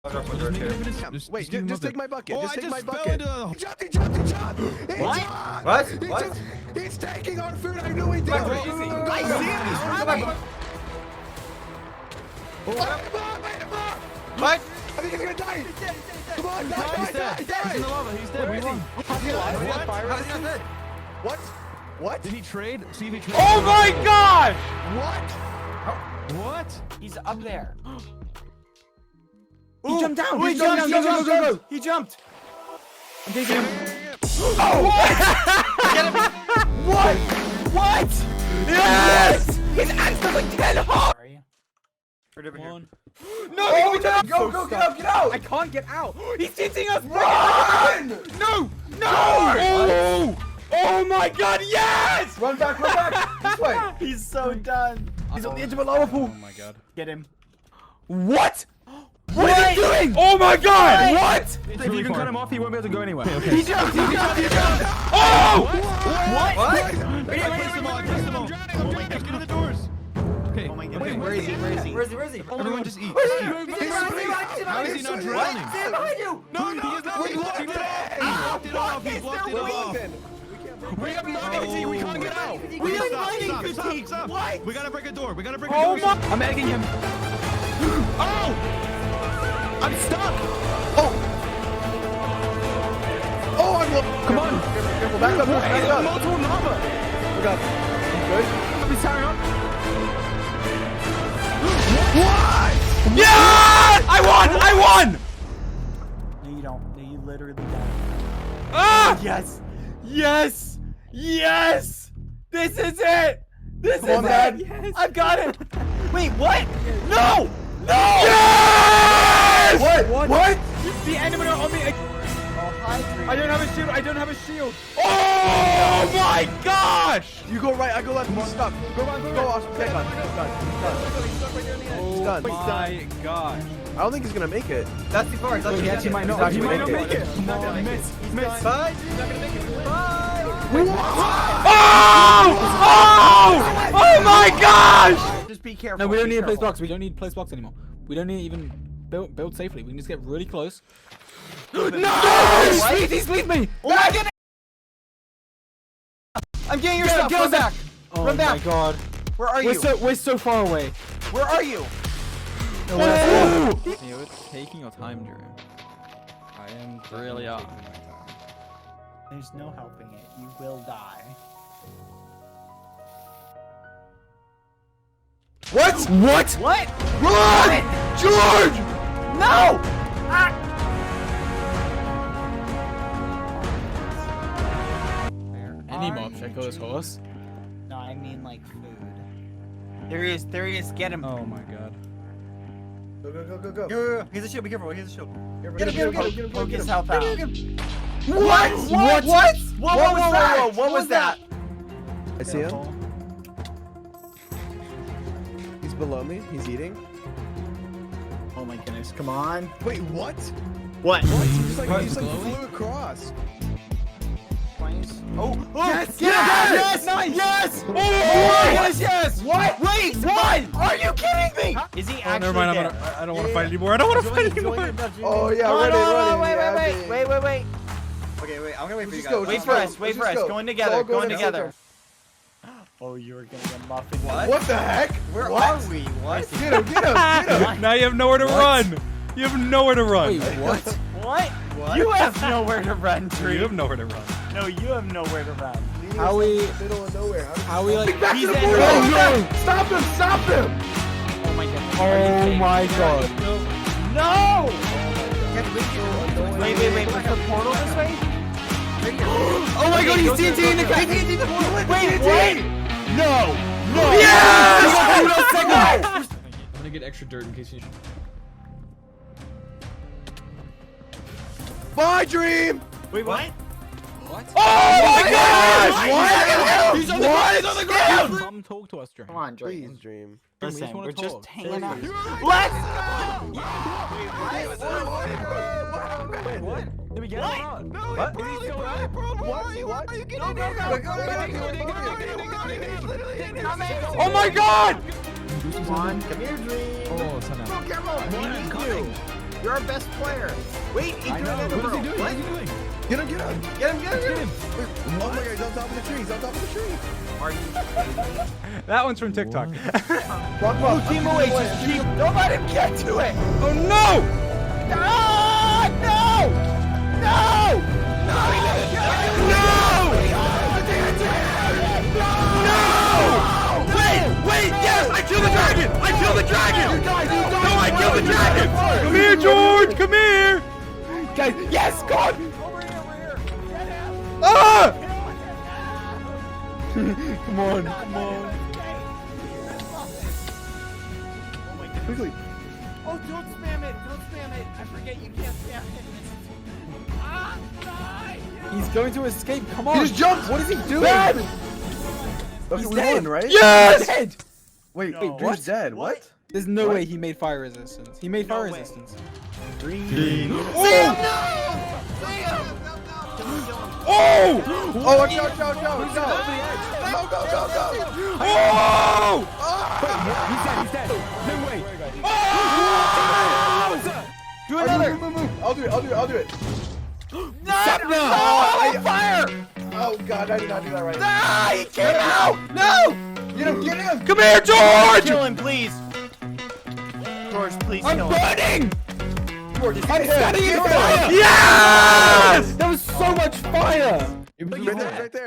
Wait, just take my bucket. Oh, just take my fell bucket. into He jumped. What? He's taking our food. I knew he did. I see him. He's running. What? I think he's gonna die. Come on, die. He's dead. He's in the lava. He's dead. Where is he? How is he not dead? What? What? Did he trade? See if he traded. Oh my god! What? What? He's up there. He jumped down. He jumped. Go. He jumped. I'm taking him. Oh! Get him. What? What? Yes! He's actually 10 hearts. Are you? One. No! Oh, go! Get out! I can't get out. He's teaching us. Run! No! Oh! Oh my God! Yes! Run back! This way. He's so done. He's on the edge of a lava pool. Oh my god. Get him. What? What is he doing? Oh my god! What? If you can cut him off, he won't be able to go anywhere. He jumped! Oh! What? I pressed them all. I'm drowning. Get to the doors. Okay. Oh my god. Okay. Where is he? Everyone just eat. How is he not drowning? Stand behind you! No, he is not. He blocked it off. He blocked it off. We have mining fatigue. We can't get out. We have mining fatigue. Stop. What? We gotta break a door. Oh my! I'm egging him. Oh! I'm stuck. Oh, I'm Come on. Careful, back up. Multiple lava. We got good. He's tearing up. What? Yes! I won! No, you don't. No, you literally don't. Ah! Yes! This is it! This is on, Dad. it! Yes. I've got it! Wait, what? No! Yes! What? The enemy are on me! I don't have a shield! Oh my gosh! You go right, I go left. He's stuck. Go awesome. He's done. He's done. Oh my gosh. I don't think he's gonna make it. That's too far. He actually might not. He might not make make it. He's not gonna miss. Bye. Oh my gosh! Just be careful. No, we don't need a place box. We don't need place box anymore. We don't need even build safely. We can just get really close. No! He squeezed me! I'm getting your stuff. Get Run back. Oh Run my back. god. Where are you? We're so far away. Where are you? You're taking your time, Drew. I am really up. There's no helping it. You will die. What? What? Run! George! No! Any mob should kill this horse. No, I mean like food. There he is. Get him. Oh my god. Go. Here's a shield. Be careful. Here's a shield. Get him. Poke his health out. What? What was that? I see him. He's below me. He's eating. Oh my goodness. Come on. Wait, what? What? He just flew across. Oh, Yes! Yes! Oh, Yes! What? Wait! What? Are you kidding me? Is he actually never mind. there? I don't want to fight anymore. I don't want to fight anymore. Oh yeah, No, running. wait. Okay, wait. I'm gonna wait for you Just guys. go, Wait for us. Going together. Go together. Oh, you're gonna get muffin. What the heck? Where are we? What? Get him. Now you have nowhere to run. You have nowhere to run. Wait, what? What? You have nowhere to run, Tree. You have nowhere to run. No, you have nowhere to run. How we? Middle of nowhere. How we like? Back He's to the in- pool. Oh, no. Stop him! Oh my god. Oh my god. No! Wait. Was the portal this way? Oh my god, he's TNT in the cat. Wait, what? No! Yes! I'm gonna get extra dirt in case you. Bye, Dream. Wait, what? Oh my gosh! He's on the ground! He's on the ground! Come talk to us, Dream. Come on, Drake. Please, Dream. Listen, we're just talk. hanging out. Seriously. Let's Wait, what? Did we get him? No, What? Why are you getting Go. Oh my god! Come on, come here, Dream. Oh, son of a. We need you. You're our best player. Wait, he's doing another What is he roll. doing? What is he doing? Get him, get him. Get him, get him, get him. Oh my god, he's on top of the tree. He's on top of the tree. Are you kidding me? That one's from TikTok. Rock, rock. Keep him away, just keep. Don't let him get to it. Oh no! Ah, no! No! No! No! Wait, yes, I killed the dragon! I killed the dragon! No, I killed the dragon! Come here, George! Come here! Guys, yes, God! Ah! Come on, come on. Quickly. Oh, don't spam it! Don't spam it! I forget you can't spam it. Ah, die! He's going to escape. Come on. He just jumped. What is he doing? Bad. Okay, He's we dead. won, right? Yes! Dead. Wait, No. wait, Drew's What? dead. What? There's no What? way he made fire resistance. He made No fire way. resistance. Green. Oh! Oh! Oh, watch out, go! Go, Go, go, go, go! Oh! He's dead. No way. Oh! Do another! Move. I'll do it. Stop now! Oh, fire! Oh god, I did not do that right. Ah, he came out! No! Get him! Come here, George! Kill him, please. George, please I'm kill him. burning! George, I'm setting it Get on him. fire! Yes! That was so much fire! Right there.